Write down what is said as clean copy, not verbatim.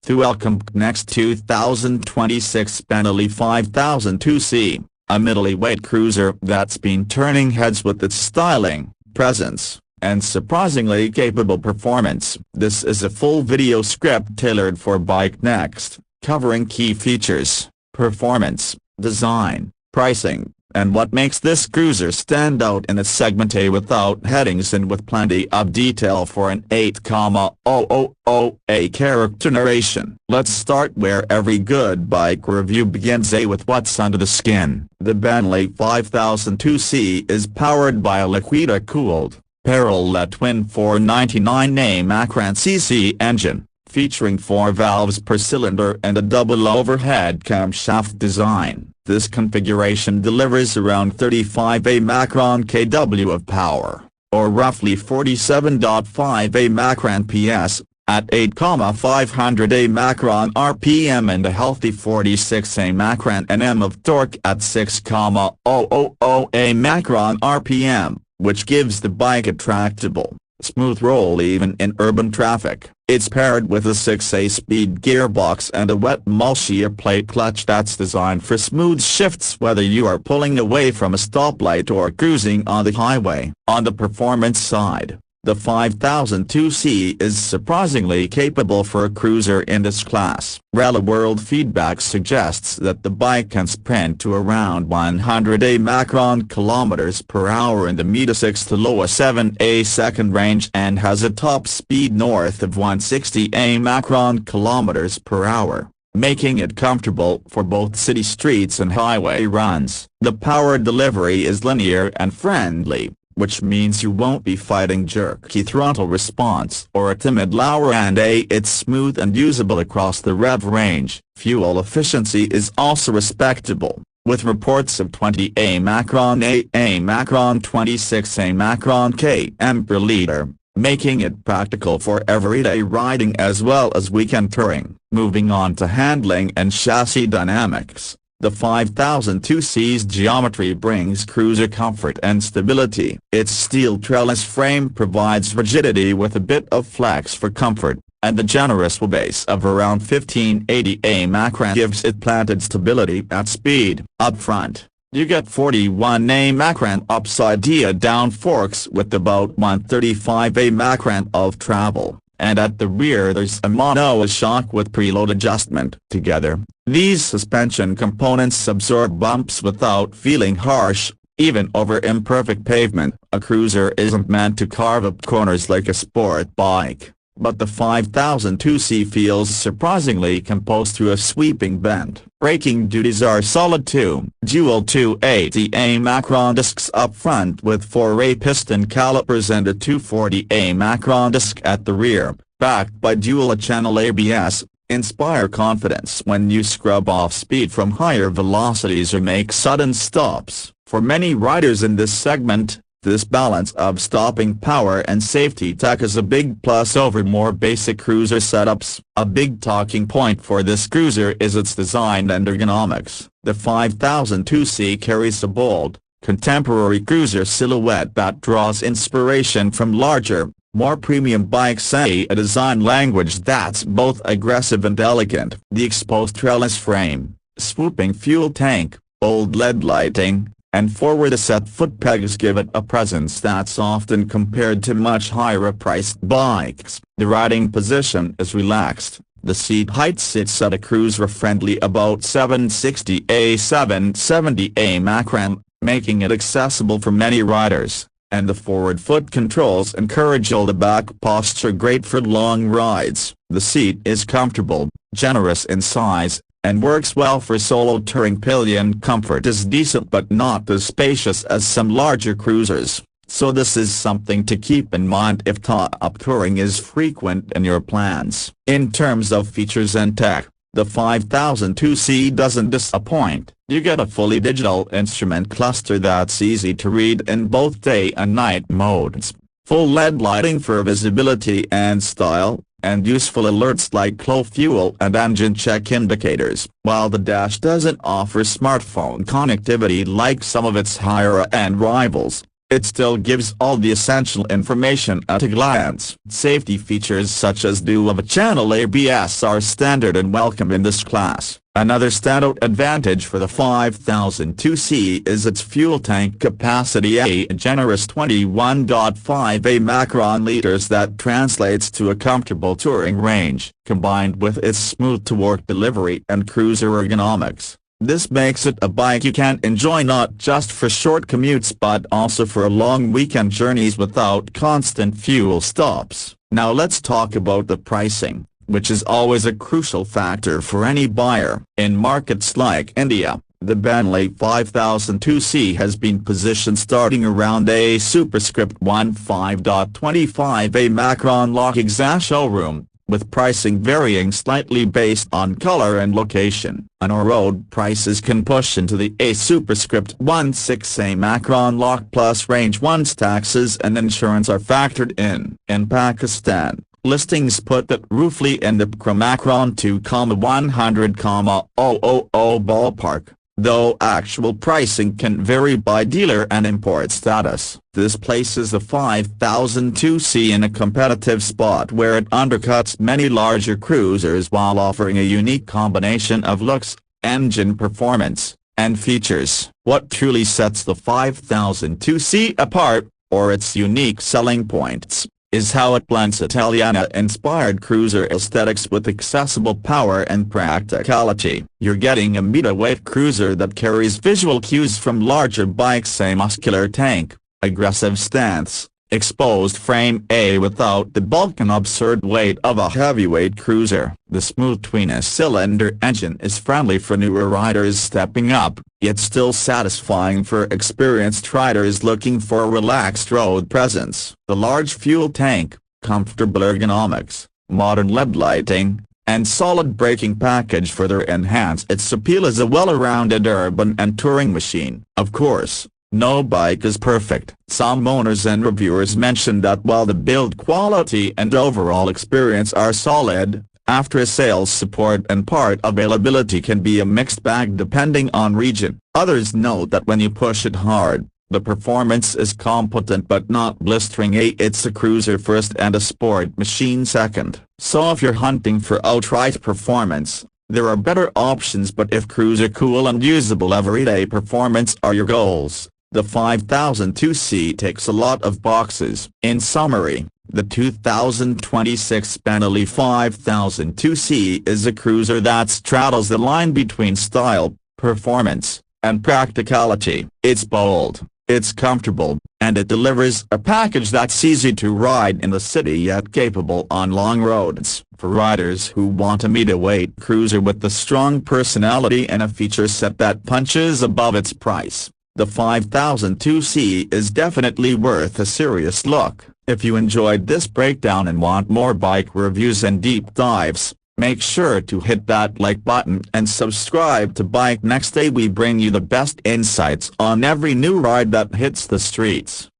to welcome next 2026 Benelli 5002C, a middleweight cruiser that's been turning heads with its styling, presence, and surprisingly capable performance. This is a full video script tailored for Bike Next, covering key features, performance, design, pricing, and what makes this cruiser stand out in its segment A without headings and with plenty of detail for an 8,000A character narration. Let's start where every good bike review begins, with what's under the skin. The Benelli 5002C is powered by a liquid-cooled, parallel twin 499A Macran cc engine, featuring 4 valves per cylinder and a double overhead camshaft design. This configuration delivers around 35A Macron kW of power, or roughly 47.5A Macron PS, at 8,500A Macron RPM and a healthy 46A Macron Nm of torque at 6,000A Macron RPM, which gives the bike a tractable, smooth roll even in urban traffic. It's paired with a 6-speed gearbox and a wet multi-air plate clutch that's designed for smooth shifts whether you are pulling away from a stoplight or cruising on the highway. On the performance side, the 5002C is surprisingly capable for a cruiser in this class. Real-world feedback suggests that the bike can sprint to around 100A Macron km/h in the mid-6 to low 7A second range and has a top speed north of 160A Macron km/h, making it comfortable for both city streets and highway runs. The power delivery is linear and friendly, which means you won't be fighting jerky throttle response or a timid lower, and it's smooth and usable across the rev range. Fuel efficiency is also respectable, with reports of 20A Macron A Macron 26A Macron km per liter, making it practical for everyday riding as well as weekend touring. Moving on to handling and chassis dynamics. The 5002C's geometry brings cruiser comfort and stability. Its steel trellis frame provides rigidity with a bit of flex for comfort, and the generous wheelbase of around 1580A Macron gives it planted stability at speed. Up front, you get 41A Macron upside-down forks with about 135A Macron of travel, and at the rear there's a mono-shock with preload adjustment. Together, these suspension components absorb bumps without feeling harsh, even over imperfect pavement. A cruiser isn't meant to carve up corners like a sport bike, but the 5002C feels surprisingly composed through a sweeping bend. Braking duties are solid too. Dual 280A Macron discs up front with 4A piston calipers and a 240A Macron disc at the rear, backed by dual-channel ABS, inspire confidence when you scrub off speed from higher velocities or make sudden stops. For many riders in this segment, this balance of stopping power and safety tech is a big plus over more basic cruiser setups. A big talking point for this cruiser is its design and ergonomics. The 5002C carries a bold, contemporary cruiser silhouette that draws inspiration from larger, more premium bikes, a design language that's both aggressive and elegant. The exposed trellis frame, swooping fuel tank, bold LED lighting, and forward-set foot pegs give it a presence that's often compared to much higher-priced bikes. The riding position is relaxed. The seat height sits at a cruiser-friendly about 760A 770A Macron, making it accessible for many riders, and the forward foot controls encourage all the back posture, great for long rides. The seat is comfortable, generous in size, and works well for solo touring. Pillion comfort is decent but not as spacious as some larger cruisers, so this is something to keep in mind if top touring is frequent in your plans. In terms of features and tech, the 5002C doesn't disappoint. You get a fully digital instrument cluster that's easy to read in both day and night modes, full LED lighting for visibility and style, and useful alerts like low fuel and engine check indicators. While the dash doesn't offer smartphone connectivity like some of its higher-end rivals, it still gives all the essential information at a glance. Safety features such as dual-channel ABS are standard and welcome in this class. Another standout advantage for the 5002C is its fuel tank capacity, a generous 21.5 macron liters that translates to a comfortable touring range, combined with its smooth-to-work delivery and cruiser ergonomics. This makes it a bike you can enjoy not just for short commutes but also for long weekend journeys without constant fuel stops. Now let's talk about the pricing, which is always a crucial factor for any buyer. In markets like India, the Benelli 5002C has been positioned starting around a superscript 15.25 macron lock exact showroom, with pricing varying slightly based on color and location. On-road prices can push into the A superscript 16 macron lock plus range once taxes and insurance are factored in. In Pakistan, listings put it roughly in the macron 2,100,000 ballpark, though actual pricing can vary by dealer and import status. This places the 5002C in a competitive spot where it undercuts many larger cruisers while offering a unique combination of looks, engine performance, and features. What truly sets the 5002C apart, or its unique selling points, is how it blends Italiana-inspired cruiser aesthetics with accessible power and practicality. You're getting a middleweight cruiser that carries visual cues from larger bikes: a muscular tank, aggressive stance, exposed frame without the bulk and absurd weight of a heavyweight cruiser. The smooth twin-cylinder engine is friendly for newer riders stepping up, yet still satisfying for experienced riders looking for a relaxed road presence. The large fuel tank, comfortable ergonomics, modern LED lighting, and solid braking package further enhance its appeal as a well-rounded urban and touring machine. Of course, no bike is perfect. Some owners and reviewers mention that while the build quality and overall experience are solid, after-sales support and part availability can be a mixed bag depending on region. Others note that when you push it hard, the performance is competent but not blistering. It's a cruiser first and a sport machine second. So if you're hunting for outright performance, there are better options, but if cruiser cool and usable everyday performance are your goals, the 5002C ticks a lot of boxes. In summary, the 2026 Benelli 5002C is a cruiser that straddles the line between style, performance, and practicality. It's bold, it's comfortable, and it delivers a package that's easy to ride in the city yet capable on long roads. For riders who want a middleweight cruiser with a strong personality and a feature set that punches above its price, the 5002C is definitely worth a serious look. If you enjoyed this breakdown and want more bike reviews and deep dives, make sure to hit that like button and subscribe to Bike Next Day. We bring you the best insights on every new ride that hits the streets.